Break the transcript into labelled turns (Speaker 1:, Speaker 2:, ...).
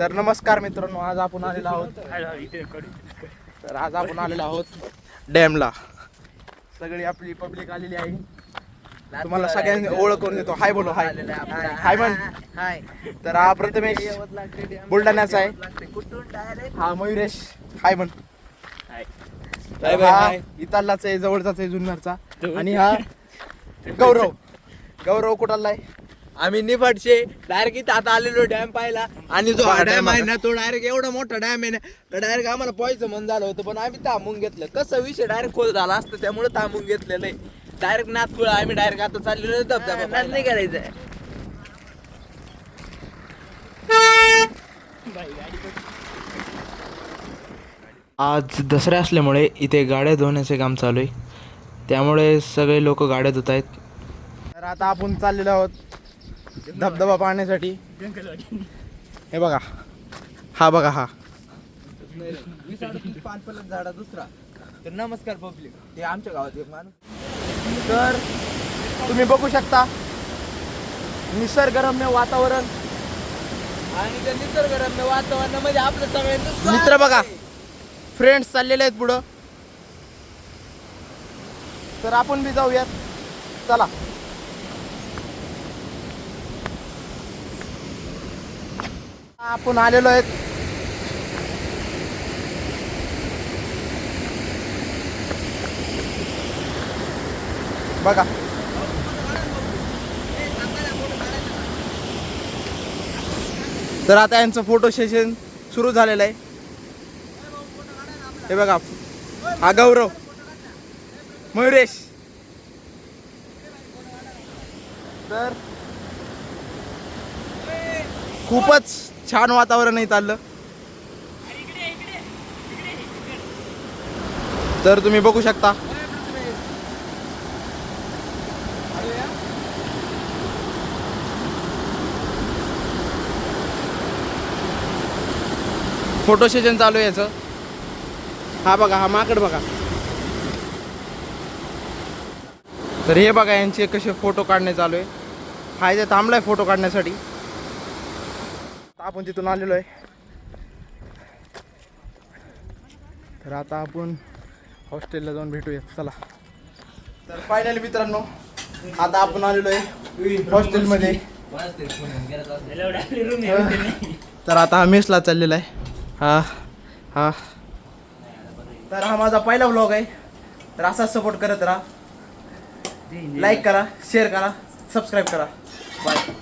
Speaker 1: तर नमस्कार मित्रांनो, आज आपण आलेलो आहोत डॅमला. सगळी आपली पब्लिक आलेली आहे. तुम्हाला सगळ्यांनी ओळख करून देतो. हाय बोलो, हाय हाय म्हण. तर हा प्रथमेश बुलढाण्याचा आहे. हा मयुरेश, हाय म्हण. हा इथलाच आहे, जवळचाच आहे, जुन्नरचा. आणि हा गौरव कुठाला आहे?
Speaker 2: आम्ही निफाडचे डायरेक्ट इथं आता आलेलो डॅम पाहिला. आणि जो हा डॅम आहे ना, तो डायरेक्ट एवढा मोठा डॅम आहे ना, डायरेक्ट आम्हाला पोहायचं मन झालं होतं, पण आम्ही थांबून घेतलं. कसं विषय डायरेक्ट खोल झाला असतं, त्यामुळे थांबून घेतलेलं आहे. डायरेक्ट नाथपुळ आम्ही डायरेक्ट आता चाललेलो धबधबा नाही करायचं.
Speaker 1: आज दसरा असल्यामुळे इथे गाड्या धुवण्याचे काम चालू आहे, त्यामुळे सगळे लोक गाड्या धुत आहेत. तर आता आपण चाललेलो आहोत धबधबा पाहण्यासाठी. हे बघा, हा बघा, हा
Speaker 2: पानपलक झाडा दुसरा. तर नमस्कार पब्लिक, ते आमच्या गावात एक माणूस.
Speaker 1: तर तुम्ही बघू शकता निसर्गरम्य वातावरण.
Speaker 2: आणि त्या निसर्गरम्य वातावरणामध्ये आपलं सगळ्यांचं
Speaker 1: मित्र बघा, फ्रेंड्स चाललेले आहेत पुढं. तर आपण बी जाऊयात, चला. आपण आलेलो आहेत बघा. तर आता यांचं फोटो सेशन सुरू झालेलं आहे. हे बघा, हा गौरव, मयुरेश. तर खूपच छान वातावरण आहे चाललं. तर तुम्ही बघू शकता. फोटो सेशन चालू आहे याचं. हा बघा, हा माकड बघा. तर हे बघा, यांचे कसे फोटो काढणे चालू आहे. हा इथे थांबलाय फोटो काढण्यासाठी. आपण तिथून आलेलो आहे. तर आता आपण हॉस्टेलला जाऊन भेटूया, चला. तर फायनली मित्रांनो, आता आपण आलेलो आहे हॉस्टेलमध्ये. तर आता हा मेसला चाललेला आहे. हा तर हा माझा पहिला व्लॉग आहे. तर असाच सपोर्ट करत राहा. लाईक करा, शेअर करा, सबस्क्राईब करा. बाय.